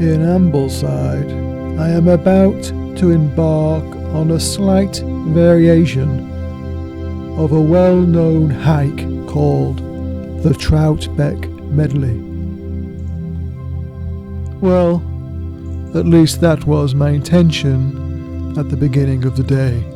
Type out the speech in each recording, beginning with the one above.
In Ambleside, I am about to embark on a slight variation of a well-known hike called the Troutbeck Medley. Well, at least that was my intention at the beginning of the day.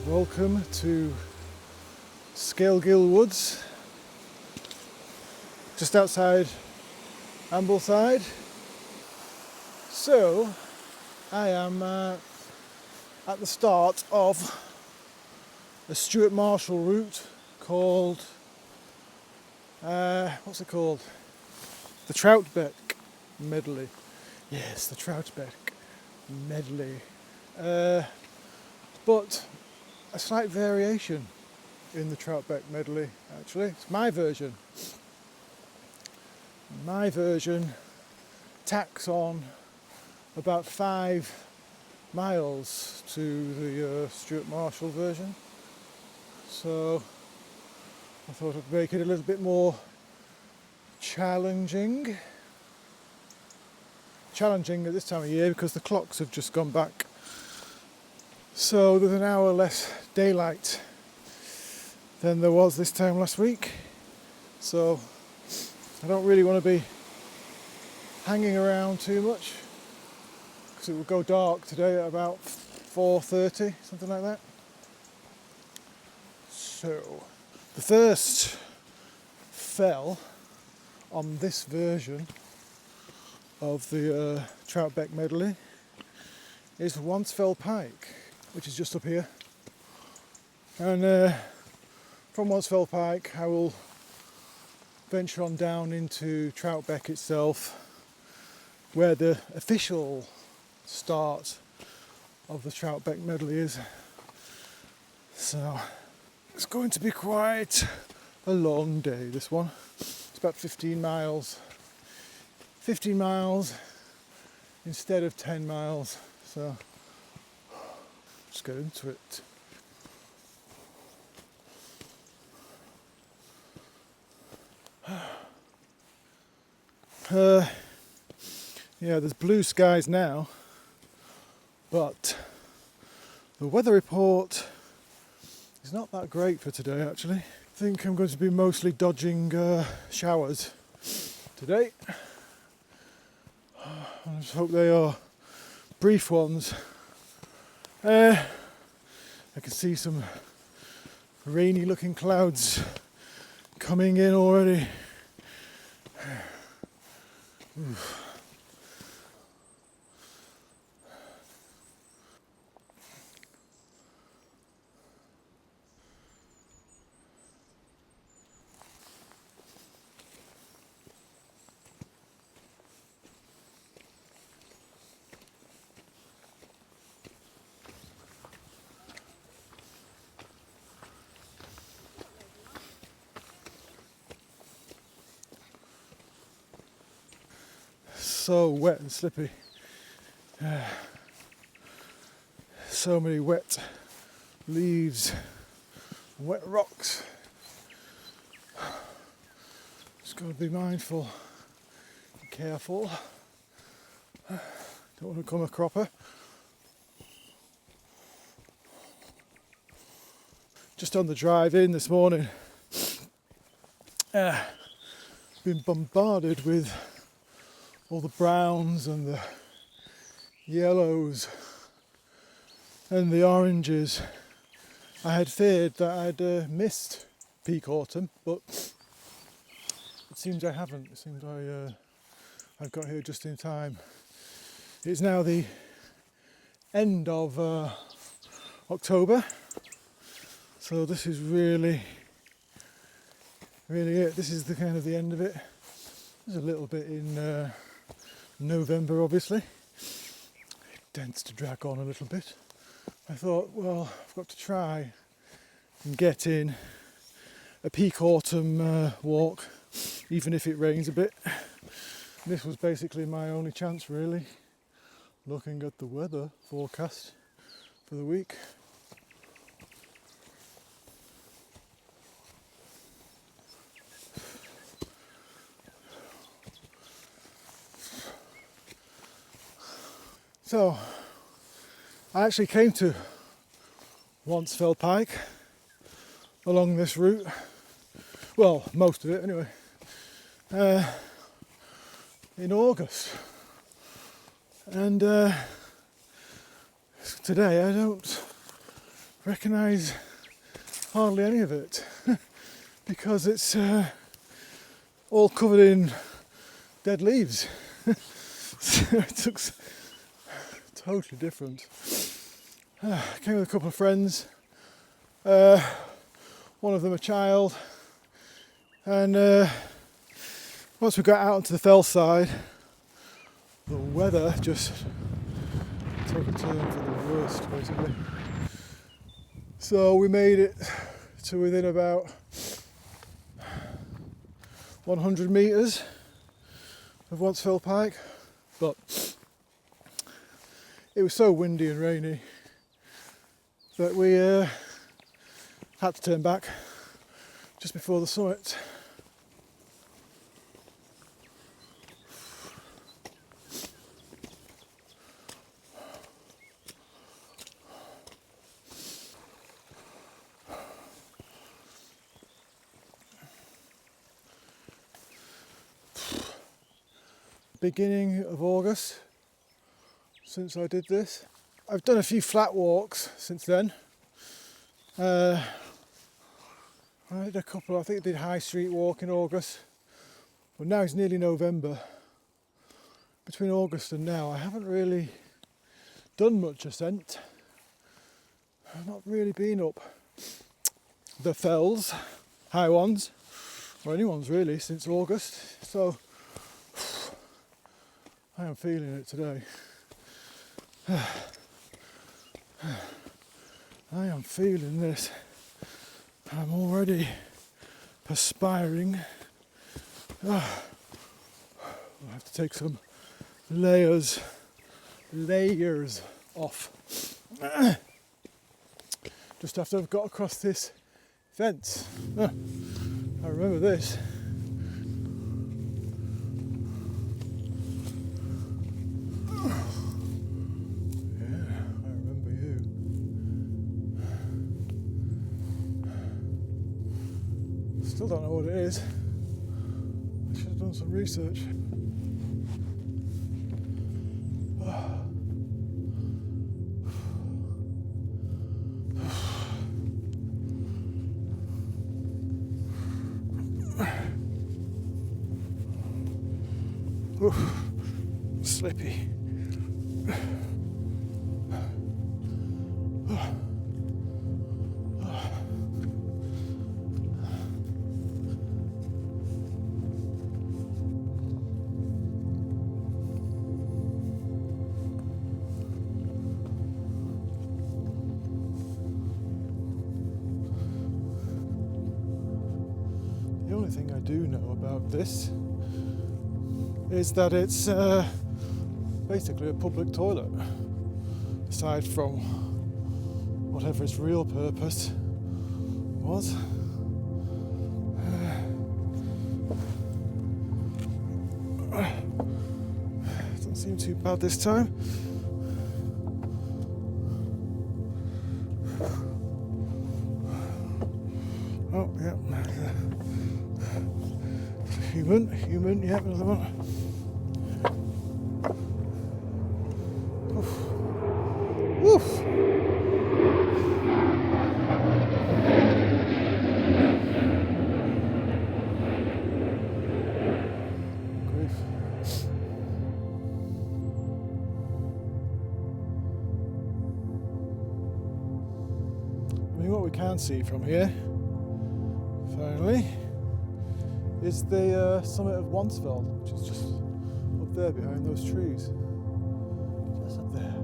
Welcome to Scalegill Woods, just outside Ambleside. So I am at the start of a Stuart Marshall route called, what's it called? The Troutbeck Medley. Yes, the Troutbeck Medley. But a slight variation in the Troutbeck Medley, actually. It's my version. My version tacks on about 5 miles to the Stuart Marshall version. So I thought I'd make it a little bit more challenging. Challenging at this time of year because the clocks have just gone back. So there's an hour less daylight than there was this time last week. So I don't really want to be hanging around too much because it will go dark today at about 4:30, something like that. So the first fell on this version of the Troutbeck Medley is Once Fell Pike, which is just up here. And from Once Fell Pike I will venture on down into Troutbeck itself, where the official start of the Troutbeck Medley is. So it's going to be quite a long day, this one. It's about 15 miles. 15 miles instead of 10 miles. So let's get into it. Yeah, there's blue skies now, but the weather report is not that great for today actually. I think I'm going to be mostly dodging showers today. I just hope they are brief ones. I can see some rainy looking clouds coming in already. Oof. So wet and slippy. So many wet leaves, wet rocks. Just got to be mindful, be careful. Don't want to become a cropper. Just on the drive in this morning, been bombarded with all the browns and the yellows and the oranges. I had feared that I'd missed peak autumn, but it seems I haven't. It seems I've got here just in time. It's now the end of October, so this is really it. This is the kind of the end of it. There's a little bit in November, obviously. It tends to drag on a little bit. I thought, well, I've got to try and get in a peak autumn walk, even if it rains a bit. This was basically my only chance, really, looking at the weather forecast for the week. So, I actually came to Once Fell Pike along this route. Well, most of it anyway. In August. And today I don't recognise hardly any of it because it's all covered in dead leaves. So it looks totally different. I came with a couple of friends, one of them a child, and once we got out onto the fell side, the weather just took a turn for the worst, basically. So we made it to within about 100 metres of Once Fell Pike, but it was so windy and rainy that we had to turn back just before the summit. Beginning of August since I did this. I've done a few flat walks since then. I did a couple, I think I did High Street Walk in August, But now it's nearly November. Between August and now, I haven't really done much ascent. I've not really been up the fells, high ones, or any ones really, since August. So I am feeling it today. I am feeling this. I'm already perspiring. I'll have to take some layers off. Just after I've got across this fence. I remember this. Still don't know what it is. I should have done some research. Slippy. The only thing I do know about this is that it's basically a public toilet, aside from whatever its real purpose was. Doesn't seem too bad this time. Oh, yeah. Human, yeah, another one. Oof. Oof. Grief. I mean, what we can see from here, finally, is the summit of Wansfeld, which is just up there behind those trees. Just up there.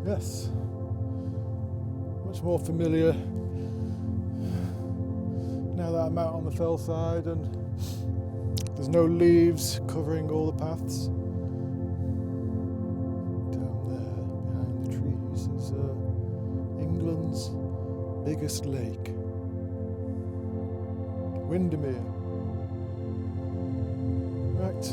Yes. Much more familiar now that I'm out on the fell side and there's no leaves covering all the paths. Down there, behind the trees, is England's biggest lake, Windermere. Right.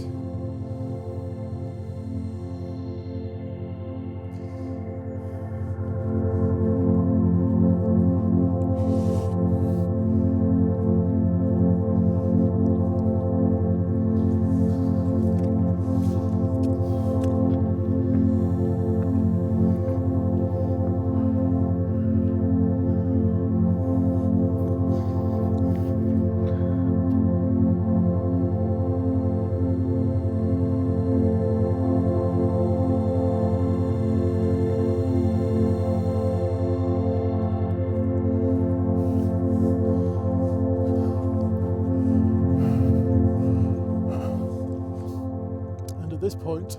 At this point,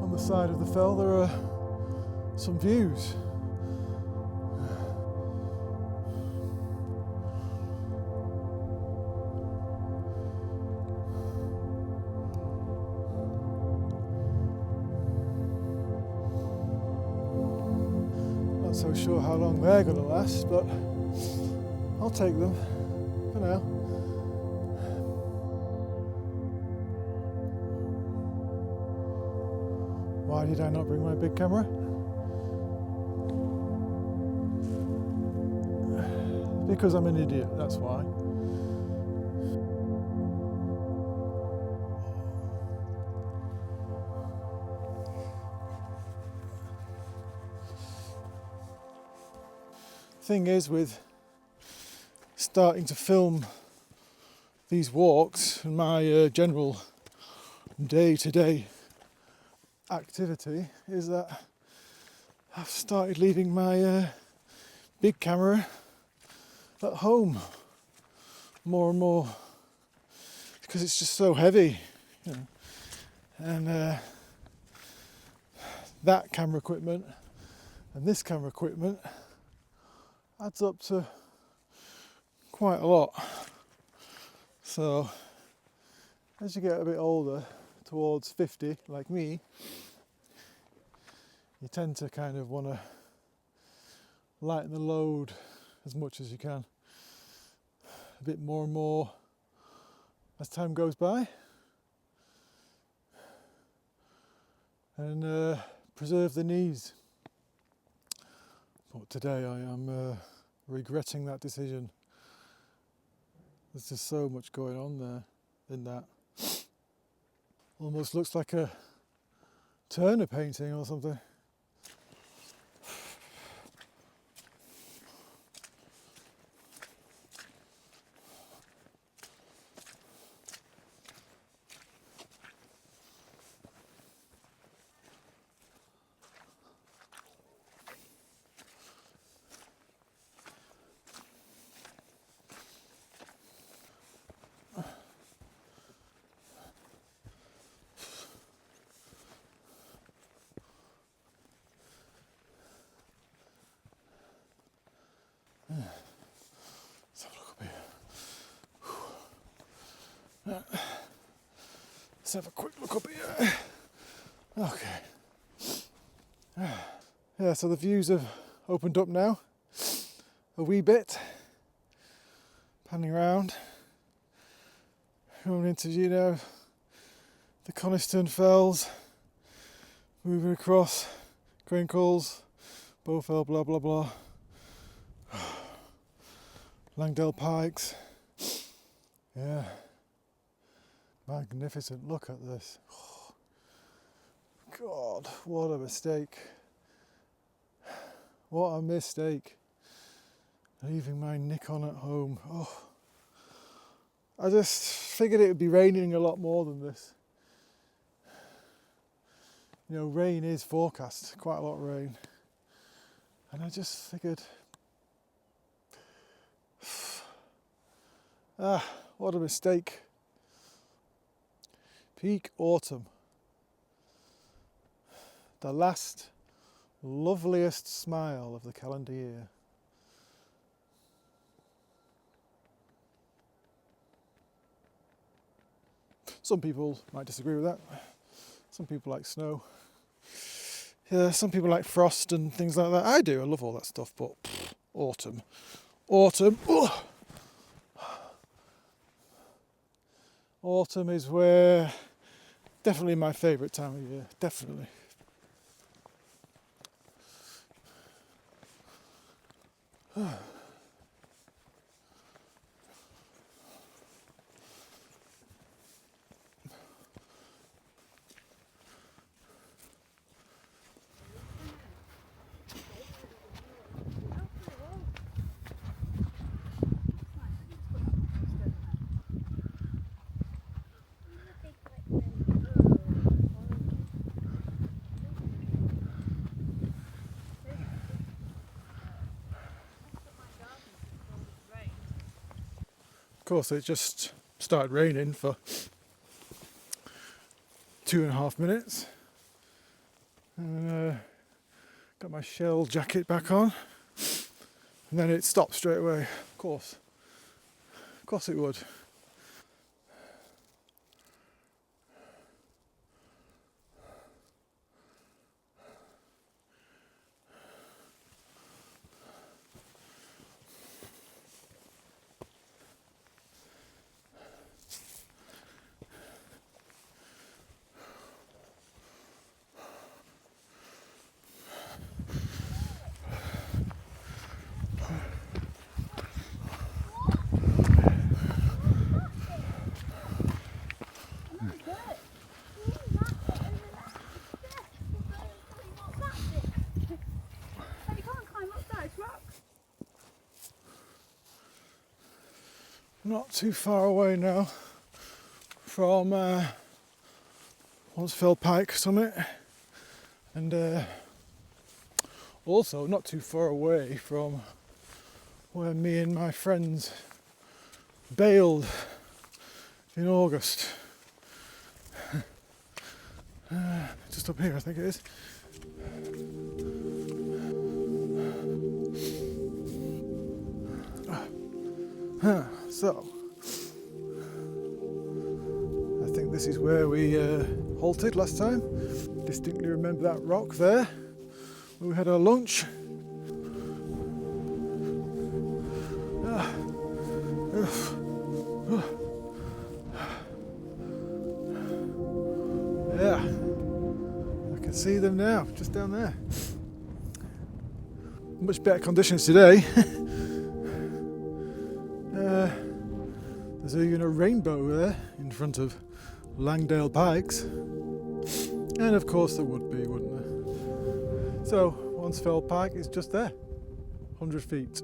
on the side of the fell, there are some views. Not so sure how long they're going to last, but I'll take them for now. Why did I not bring my big camera? Because I'm an idiot, that's why. Thing is with starting to film these walks and my general day-to-day activity is that I've started leaving my big camera at home more and more because it's just so heavy, you know. And that camera equipment and this camera equipment adds up to quite a lot. So as you get a bit older, towards 50 like me, you tend to kind of want to lighten the load as much as you can, a bit more and more as time goes by, and preserve the knees. But today I am regretting that decision. There's just so much going on there in that. Almost looks like a Turner painting or something. Let's have a look up here. Let's have a quick look up here. Okay. Yeah, so the views have opened up now a wee bit. Panning around. Going into, you know, the Coniston Fells. Moving across Crinkles, Bowfell, blah blah blah. Langdale Pikes. Yeah. Magnificent. Look at this. Oh, God, what a mistake. What a mistake. Leaving my Nikon at home. Oh. I just figured it would be raining a lot more than this. You know, rain is forecast, quite a lot of rain. And I just figured, what a mistake. Peak autumn. The last loveliest smile of the calendar year. Some people might disagree with that. Some people like snow. Yeah, some people like frost and things like that. I do, I love all that stuff, but autumn. Autumn. Ugh. Autumn is where, definitely my favourite time of year, definitely. Of course, it just started raining for 2.5 minutes. And got my shell jacket back on. And then it stopped straight away. Of course it would. not too far away now from Onset Pike Summit, and also not too far away from where me and my friends bailed in August. Just up here, I think it is. So, I think this is where we halted last time. Distinctly remember that rock there, where we had our lunch. Yeah, I can see them now, just down there. Much better conditions today. There's even a rainbow there in front of Langdale Pikes. And of course there would be, wouldn't there? So, Onset Pike is just there, 100 feet.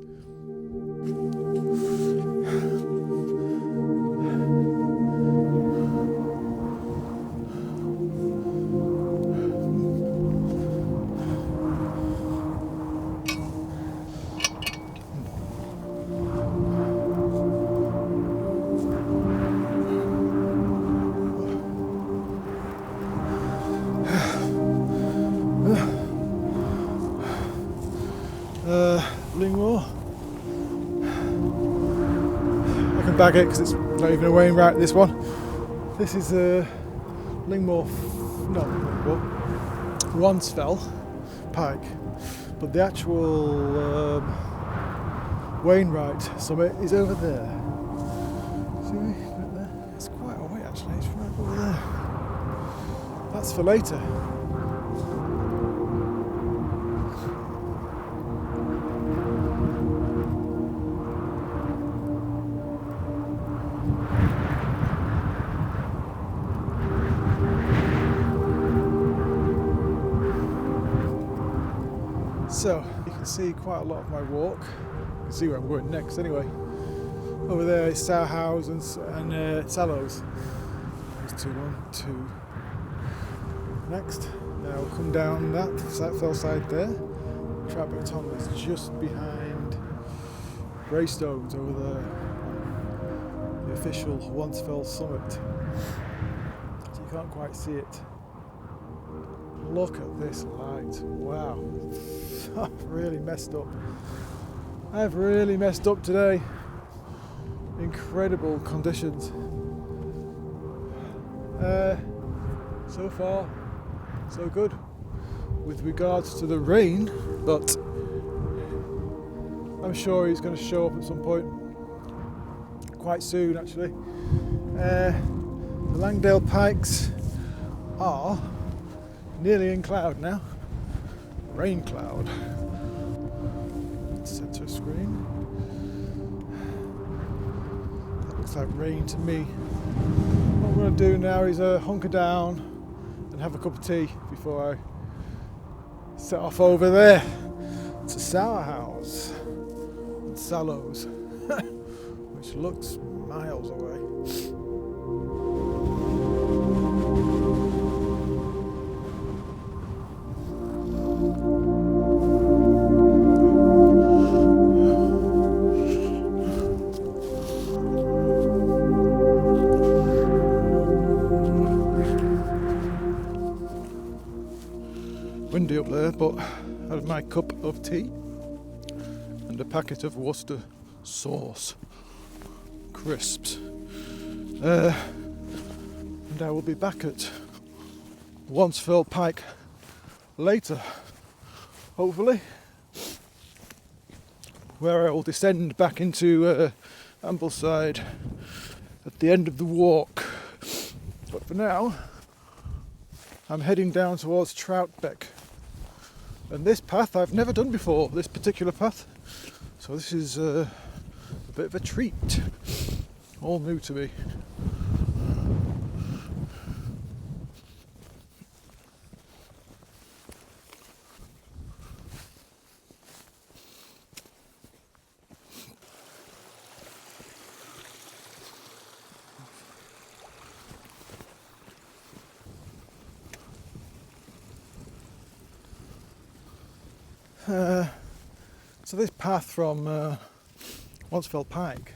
Lingmore. I can bag it because it's not even a weighing right, this one. This is Lingmore, Wansfell Pike, but the actual Wainwright summit is over there. See right there? It's quite a way actually, it's right over there. That's for later. So, you can see quite a lot of my walk. You can see where I'm going next anyway. Over there is Sourhouse and Sallows. There's 2. Next, now we'll come down that fell side there. Troutbeck Tunnel is just behind Greystones over there. The official Wansfell summit. So you can't quite see it. Look at this light, wow. I've really messed up. I've really messed up today. Incredible conditions. So far, so good. With regards to the rain, but I'm sure he's going to show up at some point. Quite soon, actually. The Langdale Pikes are nearly in cloud now. Rain cloud. Center screen. That looks like rain to me. What I'm going to do now is hunker down and have a cup of tea before I set off over there to Sourhouse and Sallows, which looks miles away. Windy up there, but I have my cup of tea and a packet of Worcester sauce crisps, and I will be back at Wansfell Pike later, hopefully, where I will descend back into Ambleside at the end of the walk. But for now, I'm heading down towards Troutbeck. And this path I've never done before, this particular path. So this is a bit of a treat. All new to me. So this path from Wansfeld Pike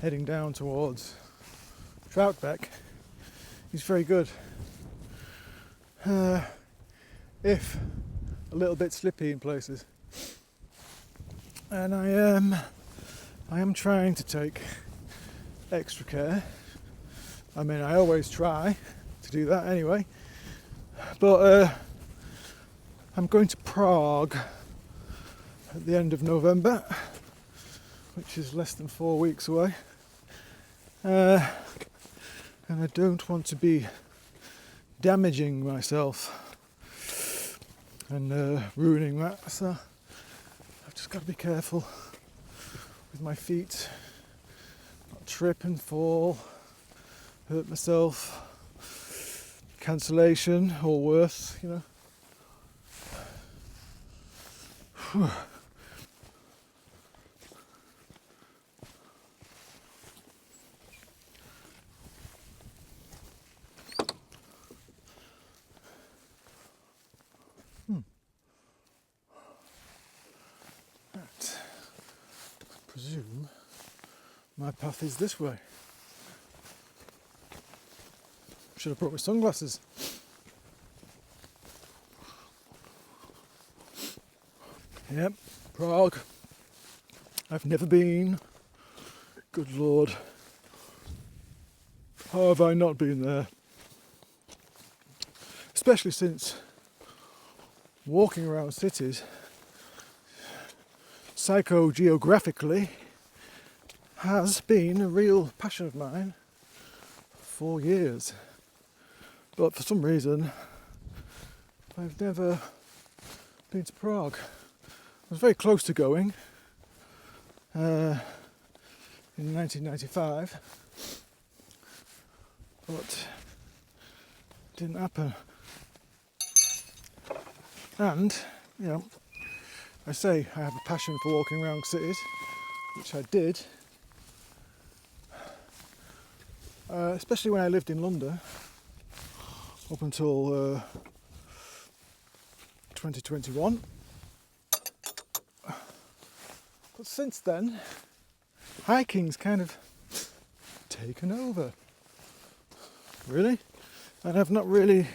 heading down towards Troutbeck is very good, if a little bit slippy in places, and I am trying to take extra care. I mean, I always try to do that anyway, but I'm going to Prague at the end of November, which is less than 4 weeks away, and I don't want to be damaging myself and ruining that, so I've just got to be careful with my feet, not trip and fall, hurt myself, cancellation or worse, you know. Whew. Right. I presume my path is this way. Should have brought my sunglasses. Yep, Prague. I've never been. Good Lord. How have I not been there? Especially since walking around cities, psychogeographically, has been a real passion of mine for years. But for some reason, I've never been to Prague. I was very close to going in 1995, but it didn't happen. And, you know, I say I have a passion for walking around cities, which I did, especially when I lived in London up until 2021. But since then, hiking's kind of taken over, really, and I've not really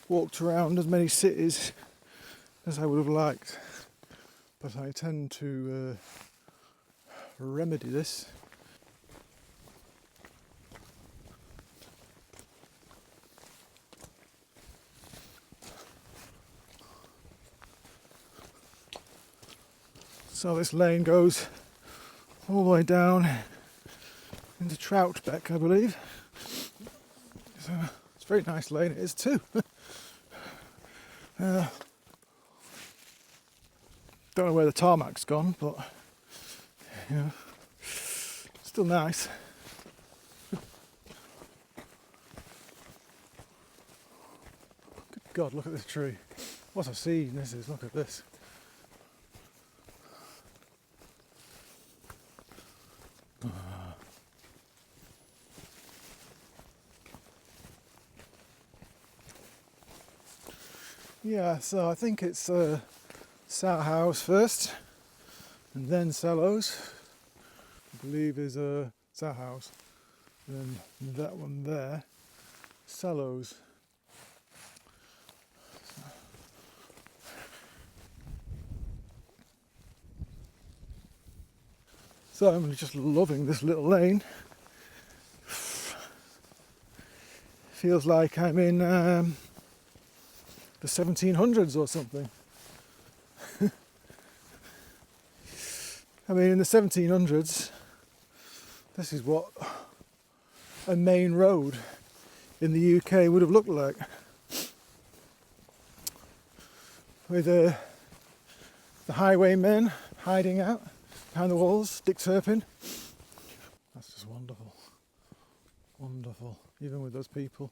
walked around as many cities as I would have liked, but I tend to remedy this. So this lane goes all the way down into Troutbeck, I believe. So it's a very nice lane, it is too. Don't know where the tarmac's gone, but you know, still nice. Good God, look at this tree. What a scene this is, look at this. Yeah, so I think it's Sour House first, and then Sallows, I believe is Sour House, and then that one there, Sallows. So I'm just loving this little lane. Feels like I'm in the 1700s or something. I mean, in the 1700s, this is what a main road in the UK would have looked like. With the highwaymen hiding out behind the walls, Dick Turpin. That's just wonderful. Wonderful, even with those people.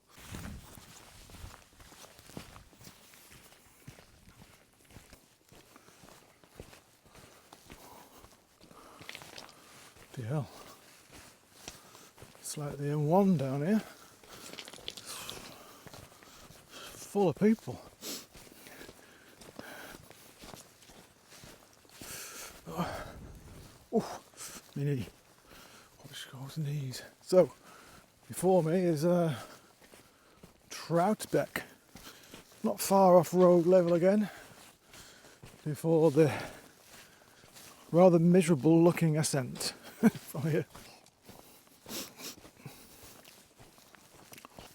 Hell. It's like the M1 down here, full of people. Oh, my knee. Watch those knees. So, before me is Troutbeck. Not far off road level again. Before the rather miserable looking ascent from here.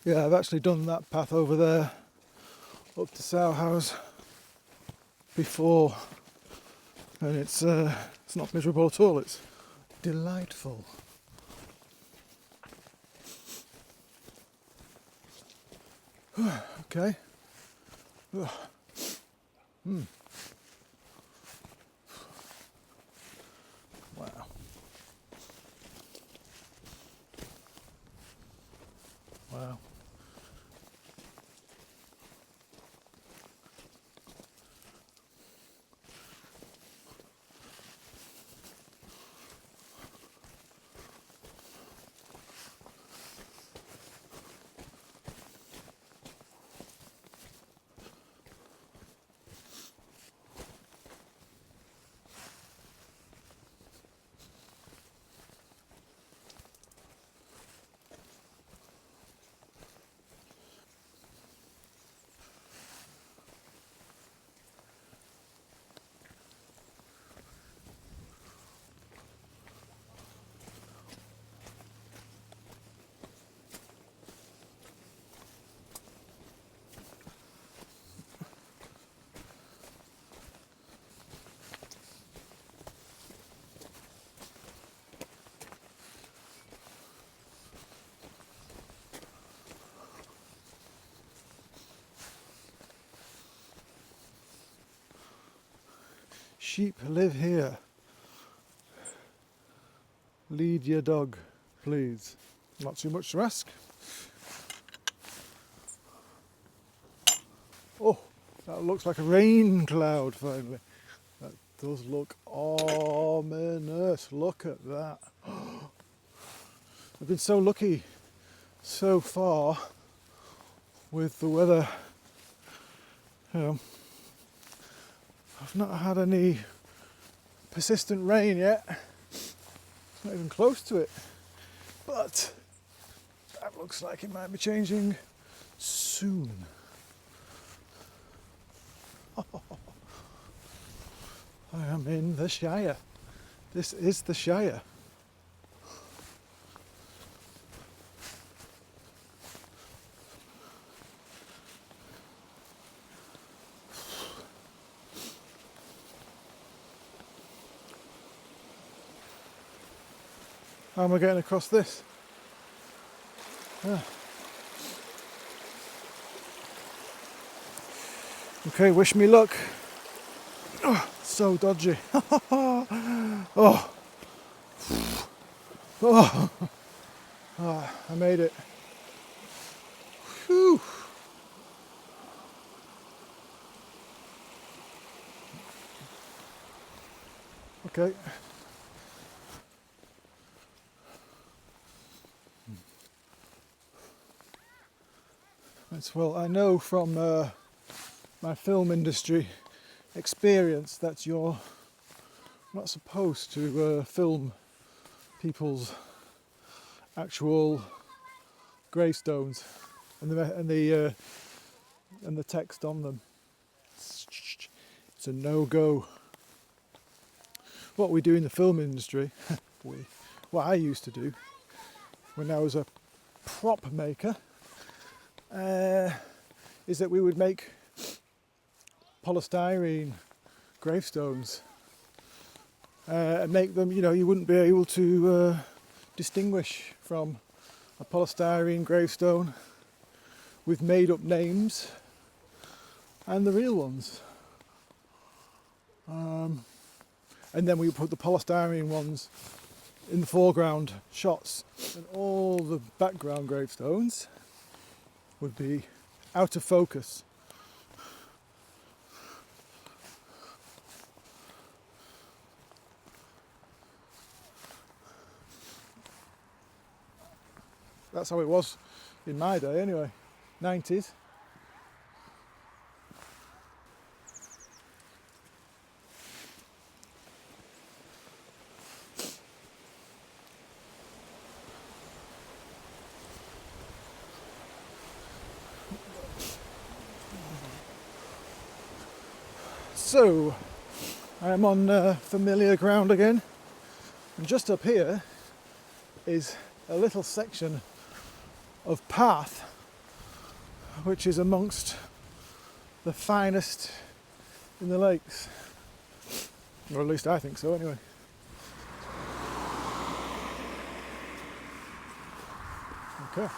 Yeah, I've actually done that path over there up to Sow House before, and it's not miserable at all. It's delightful. Okay. Wow. Wow. Sheep live here. Lead your dog, please. Not too much to ask. Oh, that looks like a rain cloud finally. That does look ominous. Look at that. I've been so lucky so far with the weather. You know, I've not had any persistent rain yet. Not even close to it. But that looks like it might be changing soon. I am in the Shire. This is the Shire. How am I getting across this? Okay, wish me luck. Oh, so dodgy. Oh. Oh. Oh, I made it. Whew. Okay. Well, I know from my film industry experience that you're not supposed to film people's actual gravestones and the text on them. It's a no-go. What we do in the film industry, what I used to do when I was a prop maker, is that we would make polystyrene gravestones and make them, you wouldn't be able to distinguish from a polystyrene gravestone with made up names and the real ones. And then we put the polystyrene ones in the foreground shots, and all the background gravestones would be out of focus. That's how it was in my day anyway, 90s. So, I'm on familiar ground again, and just up here is a little section of path which is amongst the finest in the lakes, or at least I think so anyway. Okay.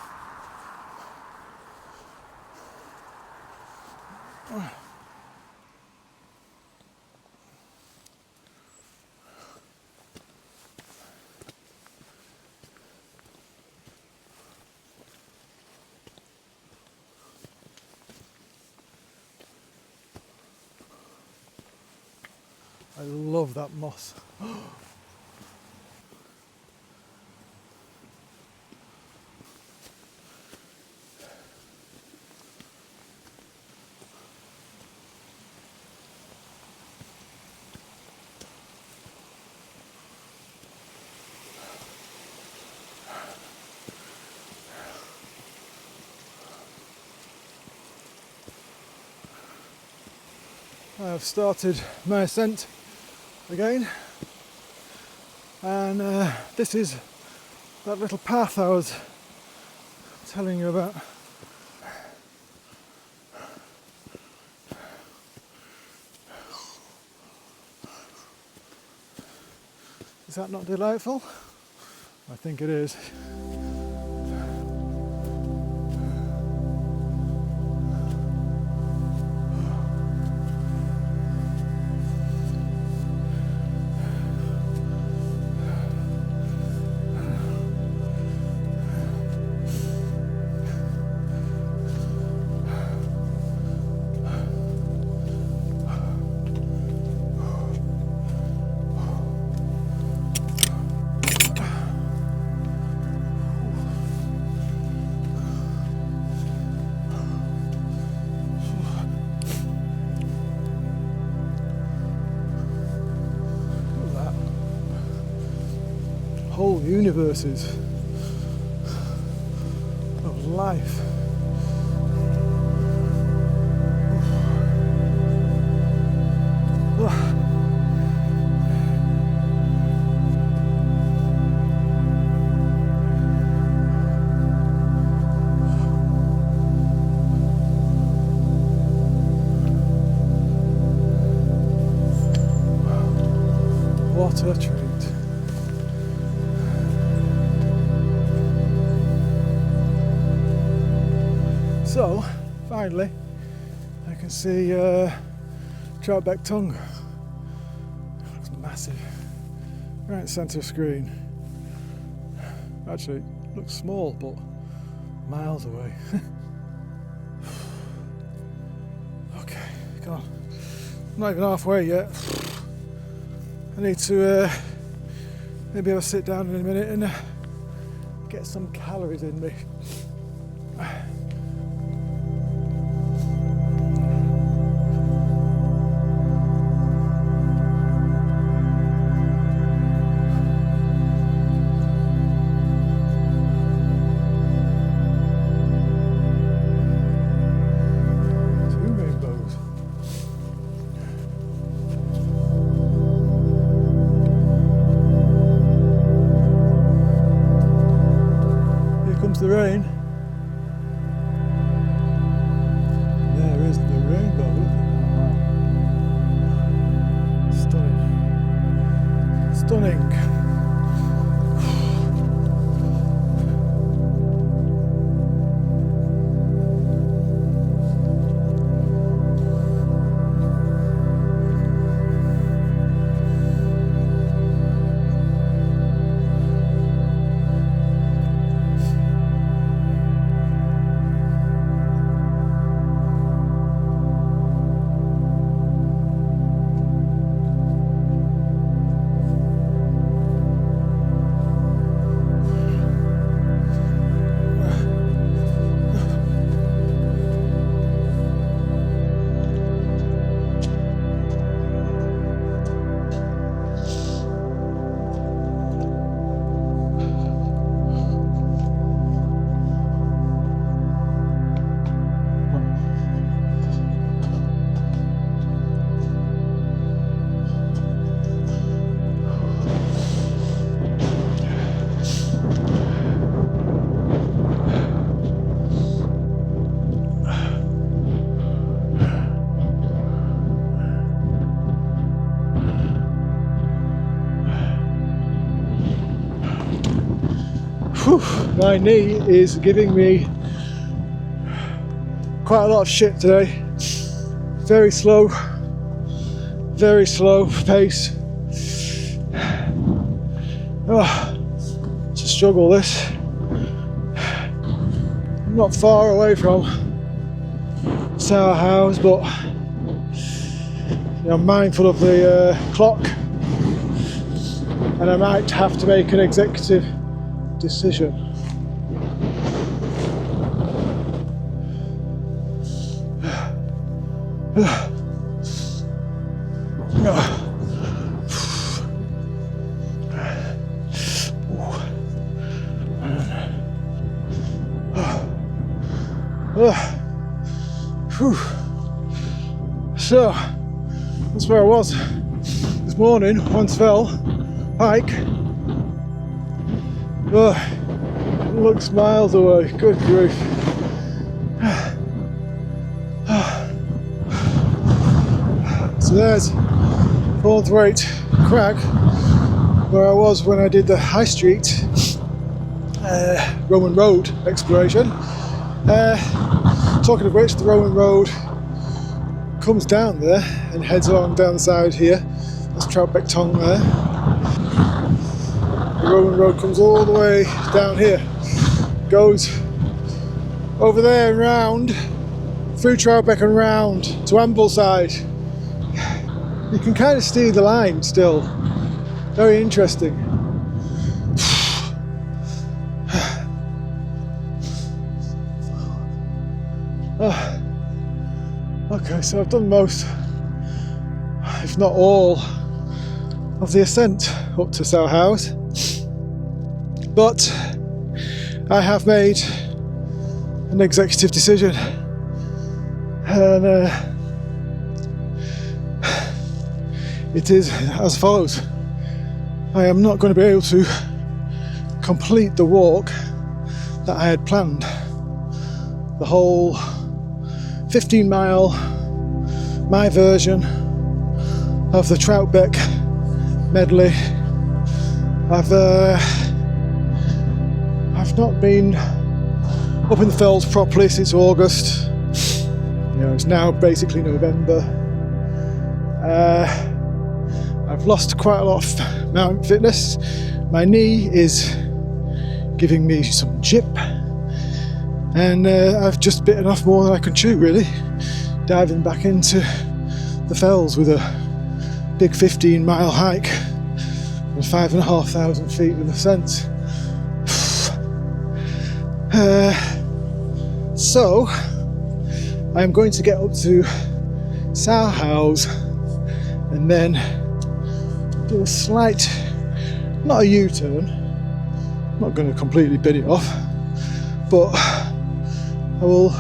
I love that moss. I've started my ascent again, and this is that little path I was telling you about. Is that not delightful? I think it is. Whole universes of life. What a treat. So, finally, I can see Troutbeck tongue. It looks massive. Right in the centre of the screen. Actually, it looks small, but miles away. Okay, come on. I'm not even halfway yet. I need to maybe have a sit down in a minute and get some calories in me. The rain. There is the rainbow. Look at that. Stunning. Stunning. Whew, my knee is giving me quite a lot of shit today. Very slow pace. It's a struggle this. I'm not far away from Sour House, but I'm mindful of the clock, and I might have to make an executive decision. So that's where I was this morning. Once fell hike. It looks miles away. Good grief. So there's Troutbeck Crag, where I was when I did the High Street Roman Road exploration. Talking of which, the Roman Road comes down there and heads on down the side here. That's Troutbeck Tongue there. The Roman Road comes all the way down here, goes over there and round, through Troutbeck and round to Ambleside. You can kind of see the line still. Very interesting. Okay, so I've done most, if not all, of the ascent up to Sour House, but I have made an executive decision, and it is as follows. I am not going to be able to complete the walk that I had planned. The whole 15-mile, my version of the Troutbeck Medley. I've not been up in the fells properly since August. It's now basically November. I've lost quite a lot of mountain fitness. My knee is giving me some jip, and I've just bitten off more than I can chew, really, diving back into the fells with a big 15-mile hike and 5,500 feet of ascent. So I'm going to get up to Sour House and then do a slight, not a U-turn, I'm not going to completely bin it off, but I will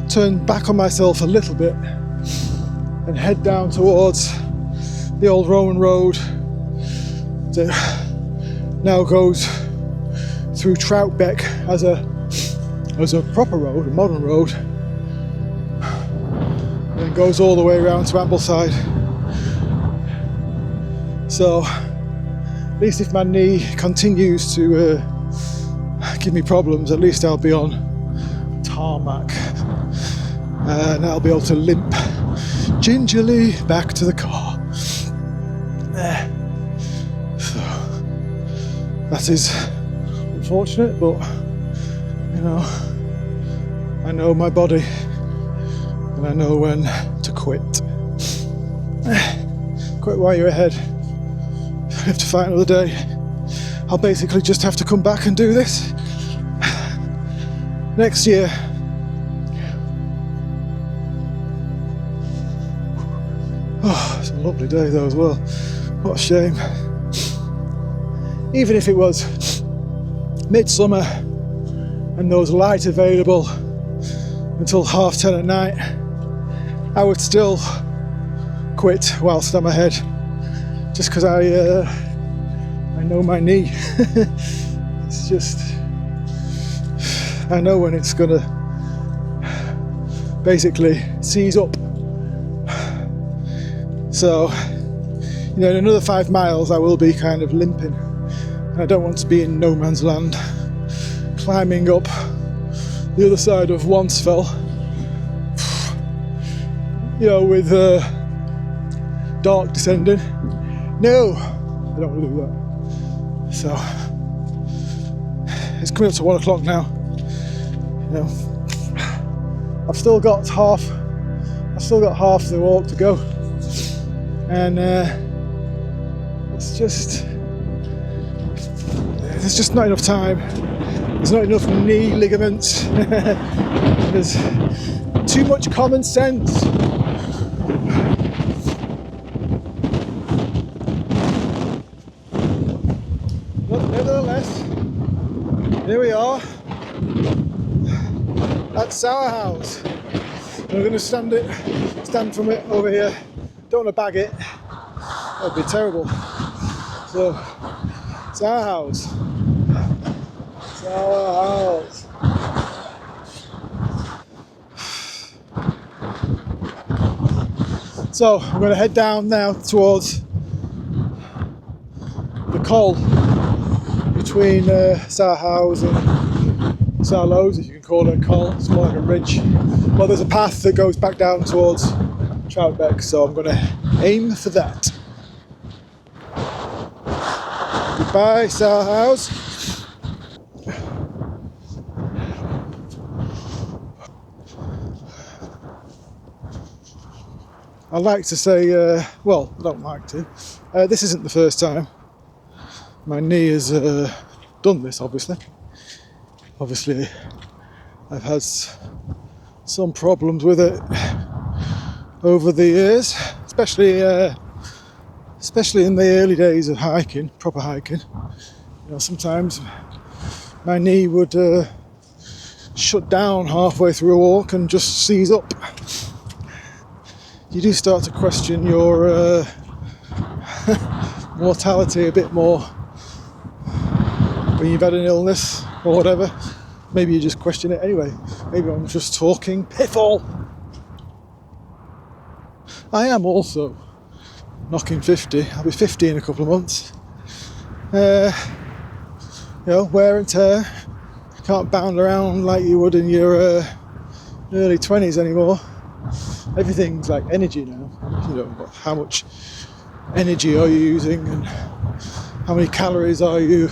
turn back on myself a little bit and head down towards the old Roman Road that now goes through Troutbeck as a proper road, a modern road, and goes all the way around to Ambleside. So at least if my knee continues to give me problems, at least I'll be on tarmac, and I'll be able to limp gingerly back to the car. So that is unfortunate, but I know my body and I know when to quit. Quit while you're ahead. If I have to fight another day, I'll basically just have to come back and do this next year. Oh, it's a lovely day though as well. What a shame. Even if it was midsummer and there was light available until 10:30 at night, I would still quit whilst I'm ahead, just because I know my knee. It's just, I know when it's gonna basically seize up. So, in another 5 miles I will be kind of limping. I don't want to be in no man's land. climbing up the other side of Wansfell, you know, with dark descending. No, I don't want to do that. So it's coming up to 1 o'clock now. You know, I've still got half the walk to go, and there's just not enough time. There's not enough knee ligaments. There's too much common sense. But nevertheless, here we are at Sour House. I'm going to stand from it over here. Don't want to bag it. That would be terrible. So, Sour House. Sour House. So, I'm going to head down now towards the col between Sour House and Sour Lows, if you can call it a col. It's more like a ridge. Well, there's a path that goes back down towards Troutbeck, so I'm going to aim for that. Goodbye, Sour House. I like to say, well, I don't like to. This isn't the first time. My knee has done this, obviously. Obviously, I've had some problems with it over the years, especially in the early days of hiking, proper hiking. You know, sometimes my knee would shut down halfway through a walk and just seize up. You do start to question your mortality a bit more when you've had an illness or whatever. Maybe you just question it anyway. Maybe I'm just talking piffle. I am also knocking 50. I'll be 50 in a couple of months. You know, wear and tear. You can't bound around like you would in your early 20s anymore. Everything's like energy now. You know, how much energy are you using and how many calories are you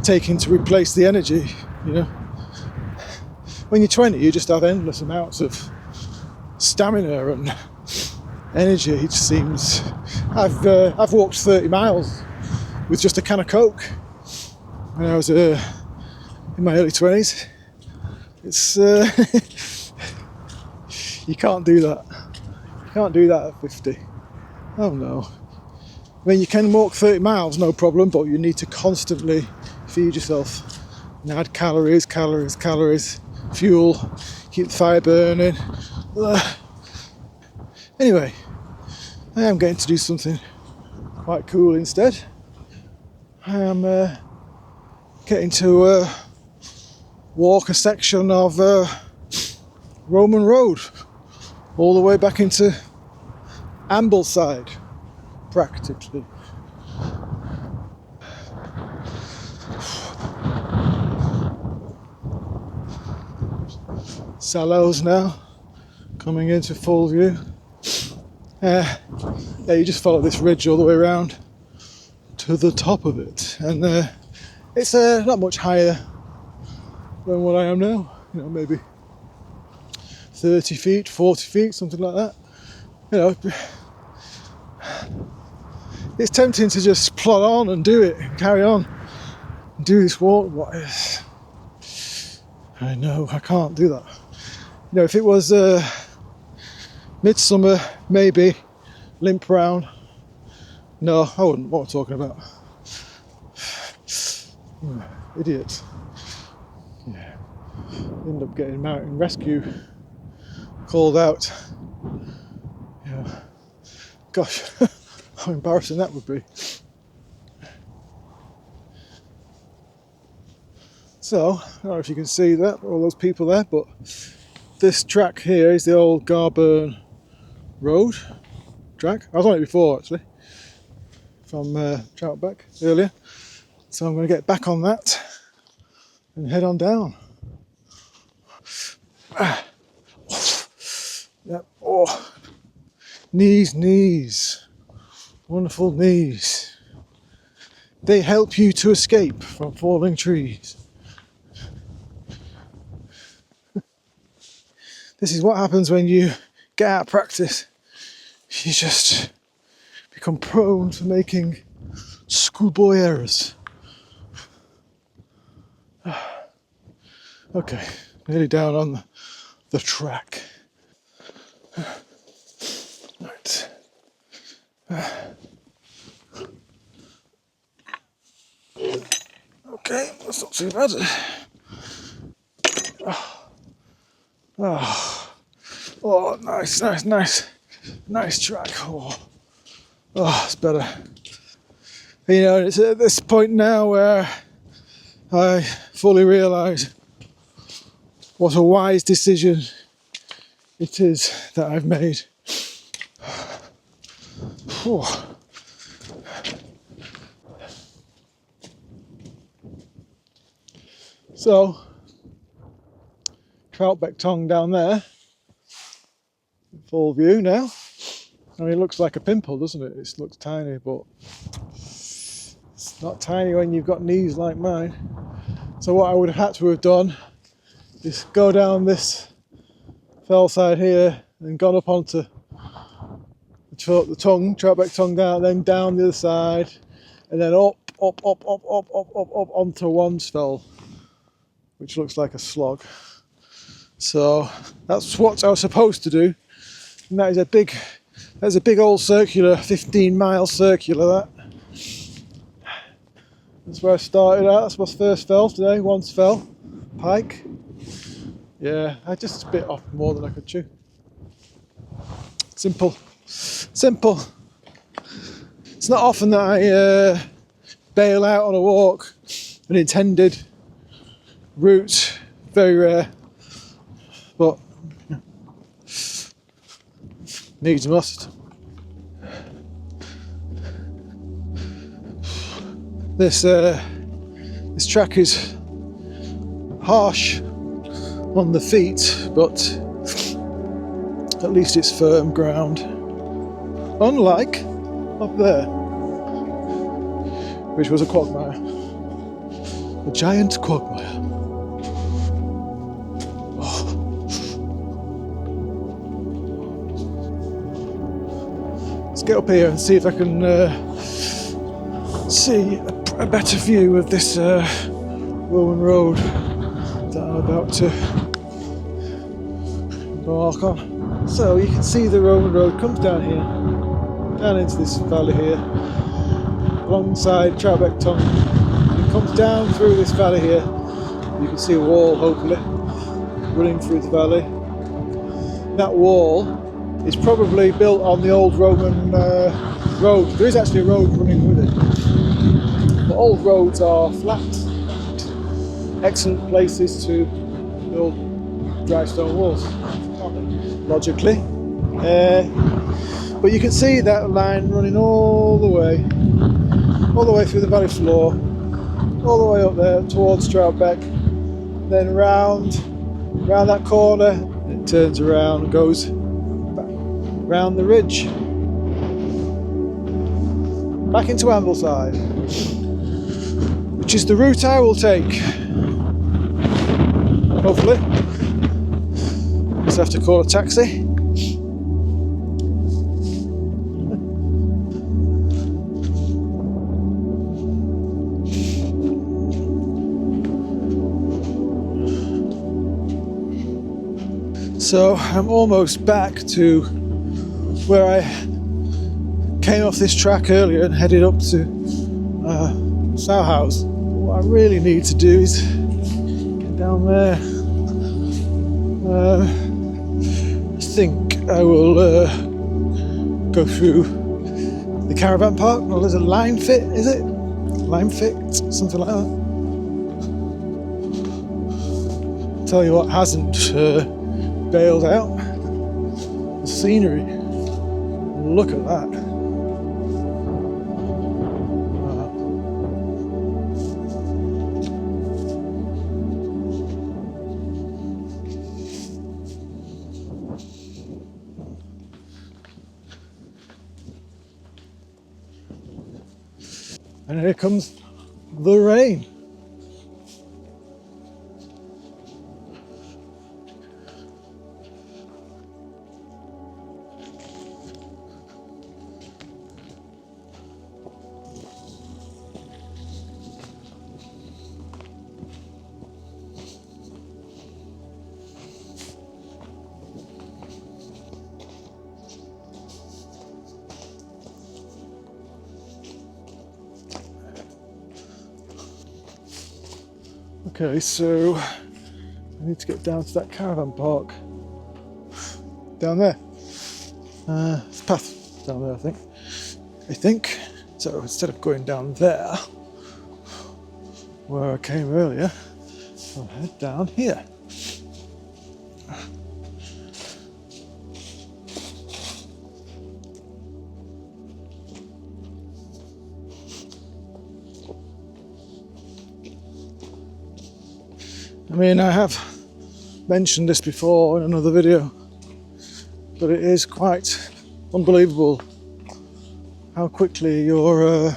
taking to replace the energy, you know? When you're 20, you just have endless amounts of stamina and energy. It seems. I've walked 30 miles with just a can of Coke when I was in my early 20s. It's you can't do that. You can't do that at 50. Oh no. I mean, you can walk 30 miles, no problem, but you need to constantly feed yourself and add calories, fuel, keep the fire burning. Anyway, I am going to do something quite cool instead. I am getting to walk a section of Roman Road all the way back into Ambleside, practically. Sallows now, coming into full view. Yeah, you just follow this ridge all the way around to the top of it, and it's not much higher than what I am now. You know, maybe 30 feet, 40 feet, something like that. You know, it's tempting to just plod on and do it, and carry on, and do this walk. I know, I can't do that. You know, if it was midsummer, maybe limp round. No, I wouldn't. What am I talking about? Idiot. Yeah. End up getting mountain rescue called out. Yeah. Gosh, how embarrassing that would be. So, I don't know if you can see that, all those people there, but this track here is the old Garburn Road track. I was on it before, actually, from Troutbeck earlier. So I'm going to get back on that and head on down. Yep. Oh, knees, wonderful knees. They help you to escape from falling trees. This is what happens when you get out of practice. You just become prone to making schoolboy errors. Okay, nearly down on the track. Right. Okay, that's not too bad. Oh, nice track. Oh, it's better. You know, it's at this point now where I fully realise what a wise decision it is that I've made. So, Troutbeck tongue down there, full view now. I mean, it looks like a pimple, doesn't it? It looks tiny, but it's not tiny when you've got knees like mine. So what I would have had to have done is go down this fell side here and gone up onto the tongue, Troutbeck tongue down, then down the other side, and then up onto one fell, which looks like a slog. So that's what I was supposed to do, and that's a big old circular, 15-mile circular. That's where I started out. That's my first fell today. Once fell, pike. Yeah, I just bit off more than I could chew. Simple. It's not often that I bail out on a walk an intended route. Very rare, but needs must. This track is harsh on the feet, but at least it's firm ground. Unlike up there, which was a quagmire. A giant quagmire. Oh. Let's get up here and see if I can see a better view of this Roman road that I'm about to embark on. So you can see the Roman road comes down here, down into this valley here, alongside Troutbeck tongue. It comes down through this valley here. You can see a wall, hopefully, running through the valley. That wall is probably built on the old Roman road. There is actually a road running with it. But old roads are flat, excellent places to build dry stone walls, logically. But you can see that line running all the way through the valley floor, all the way up there towards Troutbeck, then round that corner, it turns around and goes back round the ridge, back into Ambleside, which is the route I will take, hopefully. Just have to call a taxi. So I'm almost back to where I came off this track earlier and headed up to Sow House. What I really need to do is get down there. I think I will go through the caravan park. Well, there's a line fit, is it? Line fit, something like that. Tell you what hasn't bailed out. The scenery. Look at that. And here comes the rain. Okay, so I need to get down to that caravan park. Down there. It's a path down there, I think. So instead of going down there, where I came earlier, I'll head down here. I mean, I have mentioned this before in another video, but it is quite unbelievable how quickly your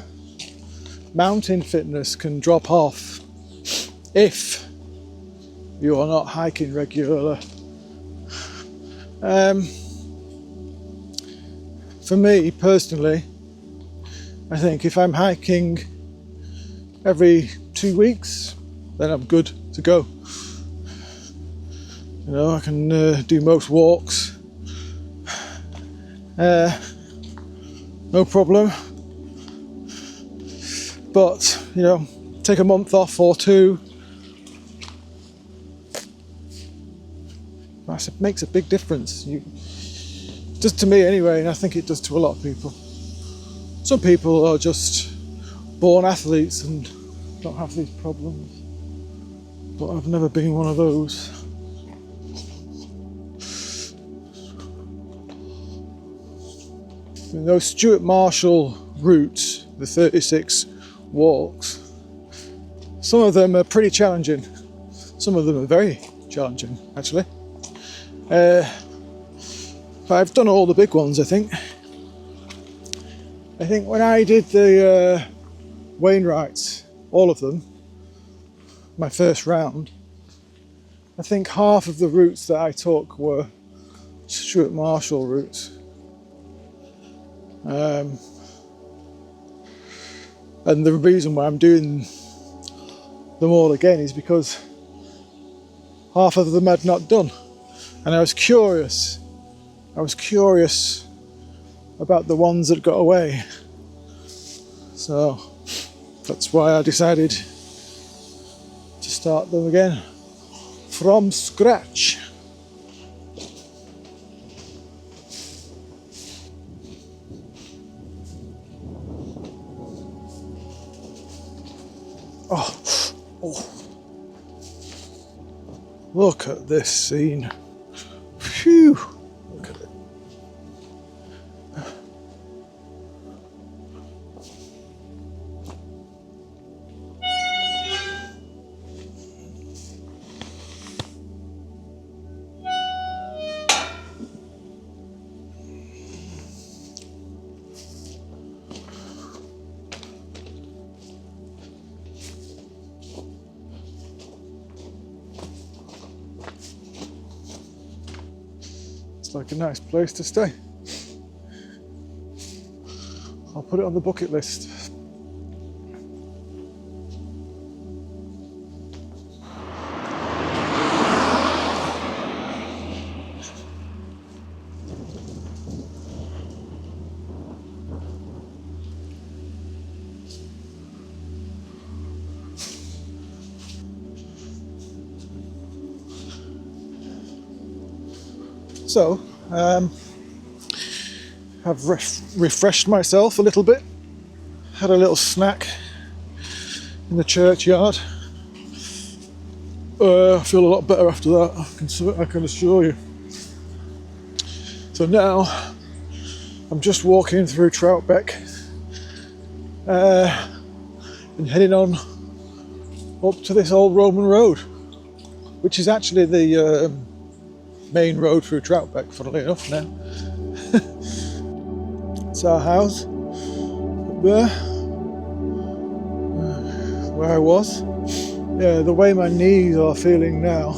mountain fitness can drop off if you are not hiking regularly. For me personally, I think if I'm hiking every 2 weeks, then I'm good to go. You know, I can do most walks, no problem. But, you know, take a month off or two, that makes a big difference. It does to me anyway, and I think it does to a lot of people. Some people are just born athletes and don't have these problems, but I've never been one of those. Those Stuart Marshall routes, the 36 walks, some of them are pretty challenging. Some of them are very challenging, actually. But I've done all the big ones, I think. I think when I did the Wainwrights, all of them, my first round, I think half of the routes that I took were Stuart Marshall routes. And the reason why I'm doing them all again is because half of them I'd not done, and I was curious about the ones that got away, so that's why I decided to start them again from scratch. Oh, look at this scene. Phew, look at it. Like a nice place to stay. I'll put it on the bucket list. So, I've refreshed myself a little bit, had a little snack in the churchyard. I feel a lot better after that, I can assure you. So now, I'm just walking through Troutbeck and heading on up to this old Roman road, which is actually the main road through Troutbeck, funnily enough now. It's our house up there. where I was. Yeah, the way my knees are feeling now,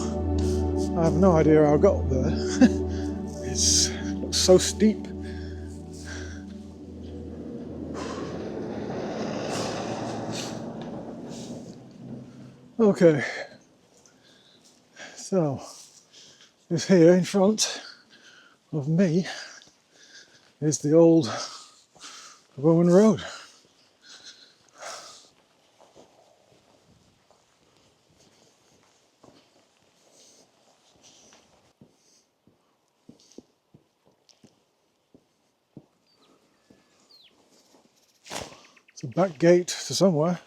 I have no idea how I got up there. It looks so steep. Okay, so this here in front of me is the old Roman road. It's a back gate to somewhere.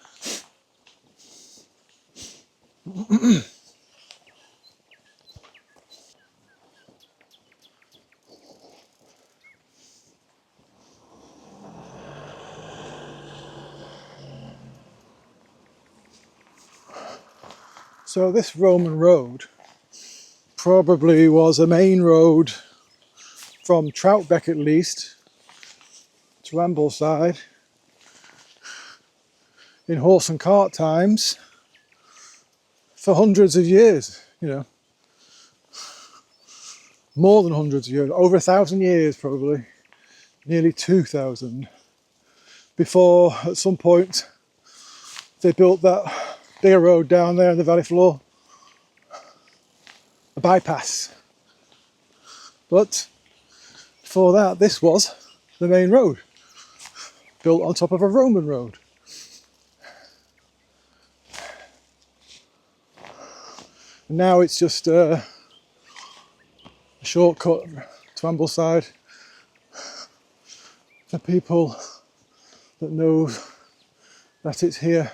So this Roman road probably was a main road from Troutbeck at least to Ambleside in horse and cart times for hundreds of years, more than hundreds of years, over 1,000 years probably, nearly 2,000, before at some point they built that bigger road down there in the valley floor, a bypass. But before that, this was the main road, built on top of a Roman road. And now it's just a shortcut to Ambleside for people that know that it's here.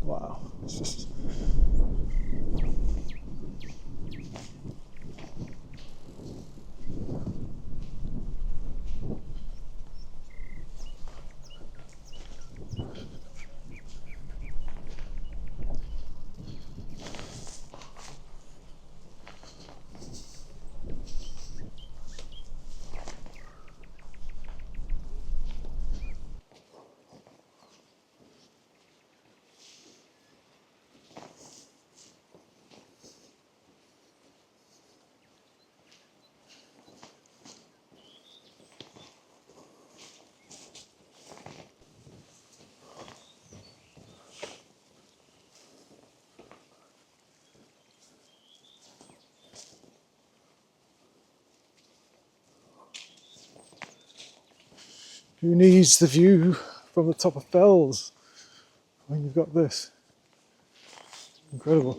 Wow, it's just... Who needs the view from the top of Fells when you've got this? Incredible.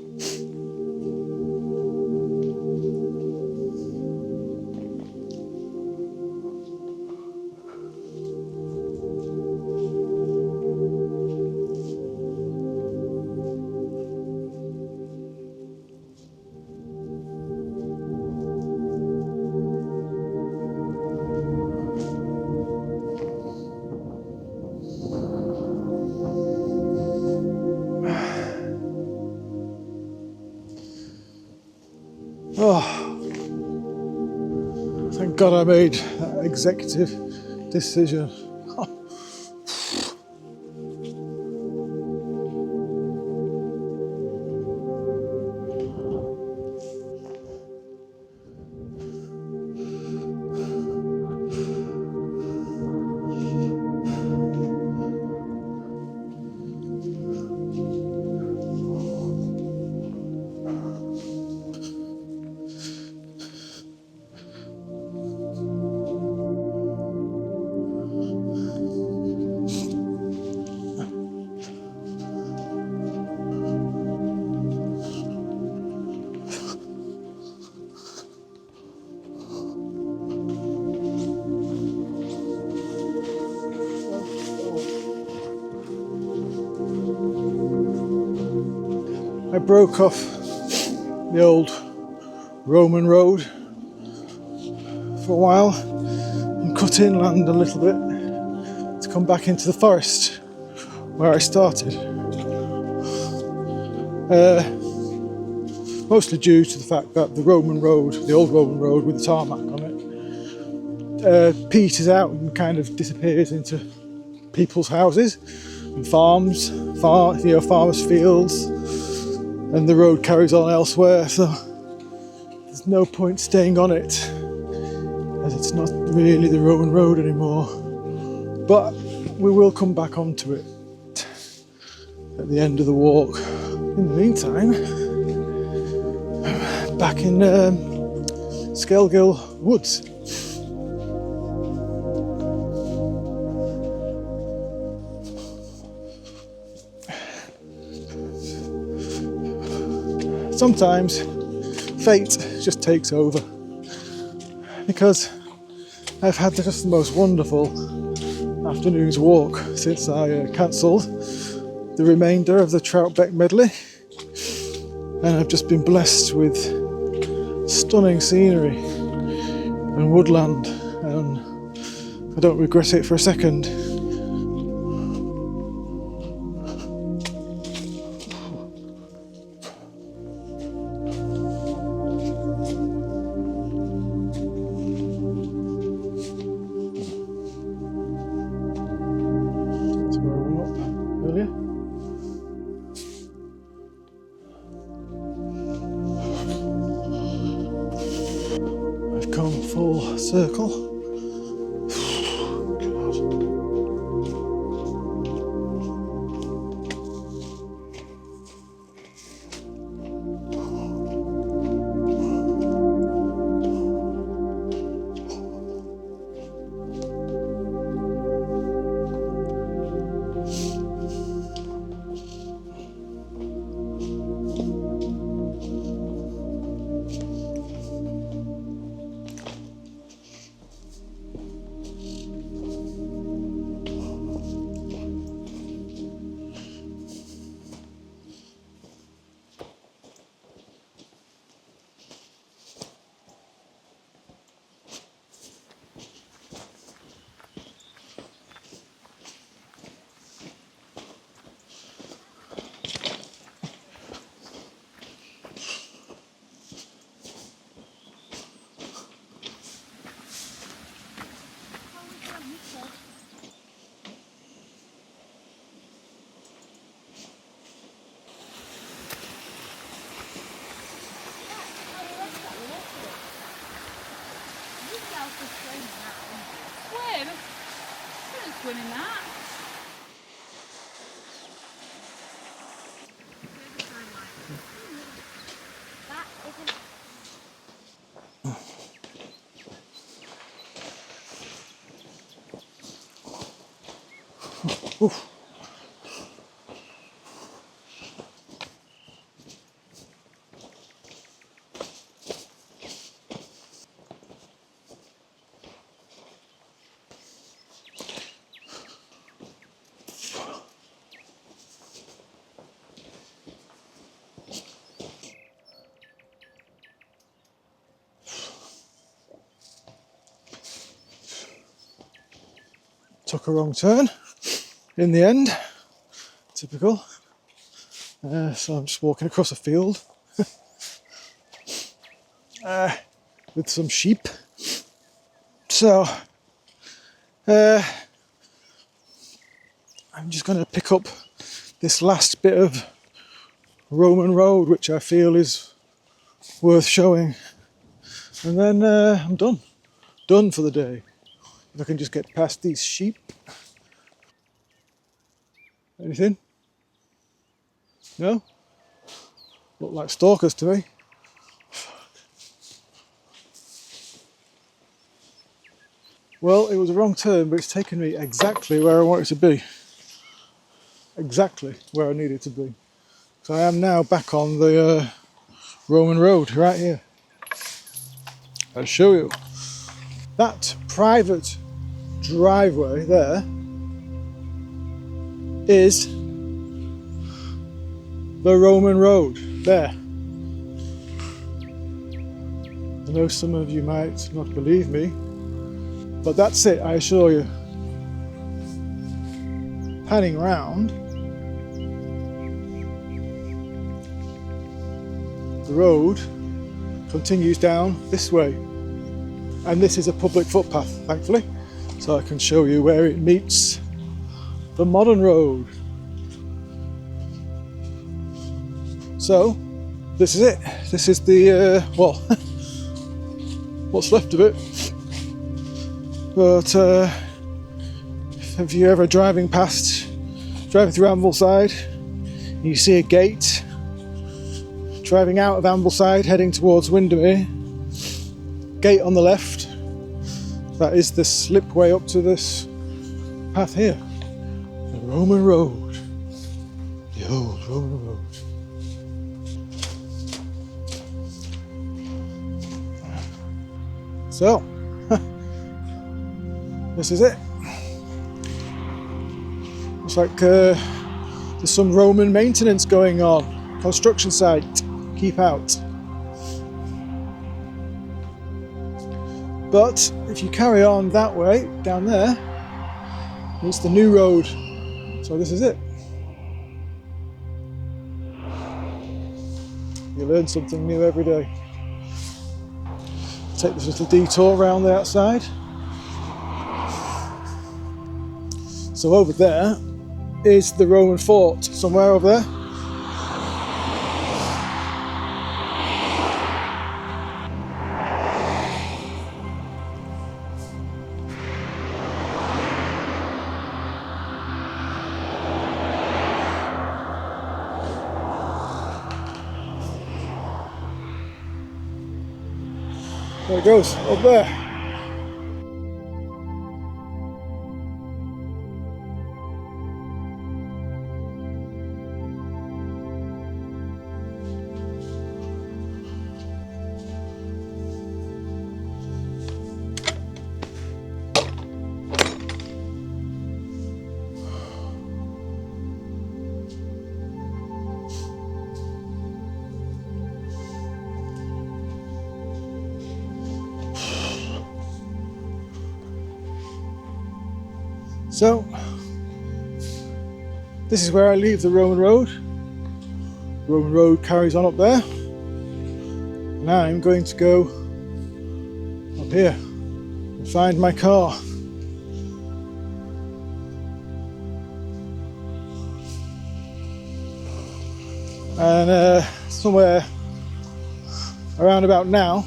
Oh, thank God I made that executive decision. I broke off the old Roman road for a while and cut inland a little bit to come back into the forest where I started. Mostly due to the fact that the Roman road, the old Roman road with the tarmac on it, peters out and kind of disappears into people's houses and farms, farmers' fields, and the road carries on elsewhere. So there's no point staying on it, as it's not really the Roman road anymore. But we will come back onto it at the end of the walk. In the meantime, back in Skelgill Woods. Sometimes fate just takes over, because I've had just the most wonderful afternoon's walk since I cancelled the remainder of the Troutbeck Medley, and I've just been blessed with stunning scenery and woodland, and I don't regret it for a second. That's where I went up earlier. I've come full circle. God. Swim? Couldn't swim in that. Oof. Took a wrong turn in the end, typical. So I'm just walking across a field with some sheep. So I'm just going to pick up this last bit of Roman road, which I feel is worth showing, and then I'm done for the day. If I can just get past these sheep. Anything? No? Look like stalkers to me. Well, it was a wrong turn, but it's taken me exactly where I wanted to be. Exactly where I needed to be. So I am now back on the Roman road, right here. I'll show you. That private driveway there is the Roman road there. I know some of you might not believe me, but that's it, I assure you. Panning round, the road continues down this way, and this is a public footpath, thankfully, so I can show you where it meets the modern road. So this is it. This is the well, what's left of it. But if you're ever driving through Ambleside, you see a gate. Driving out of Ambleside, heading towards Windermere, gate on the left. That is the slipway up to this path here. The Roman road. The old Roman road. So, this is it. Looks like there's some Roman maintenance going on. Construction site. Keep out. But if you carry on that way, down there, it's the new road. So this is it. You learn something new every day. Take this little detour around the outside. So over there is the Roman fort, somewhere over there. There it goes, up there. So, this is where I leave the Roman road. The Roman road carries on up there. And I'm going to go up here and find my car. And somewhere around about now,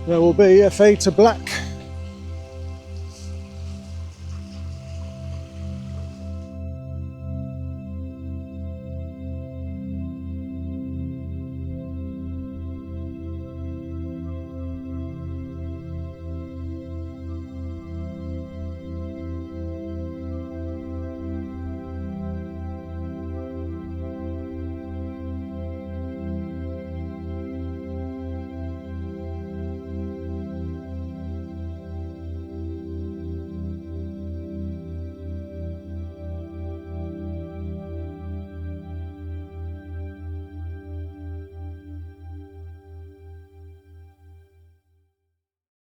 there will be a fade to black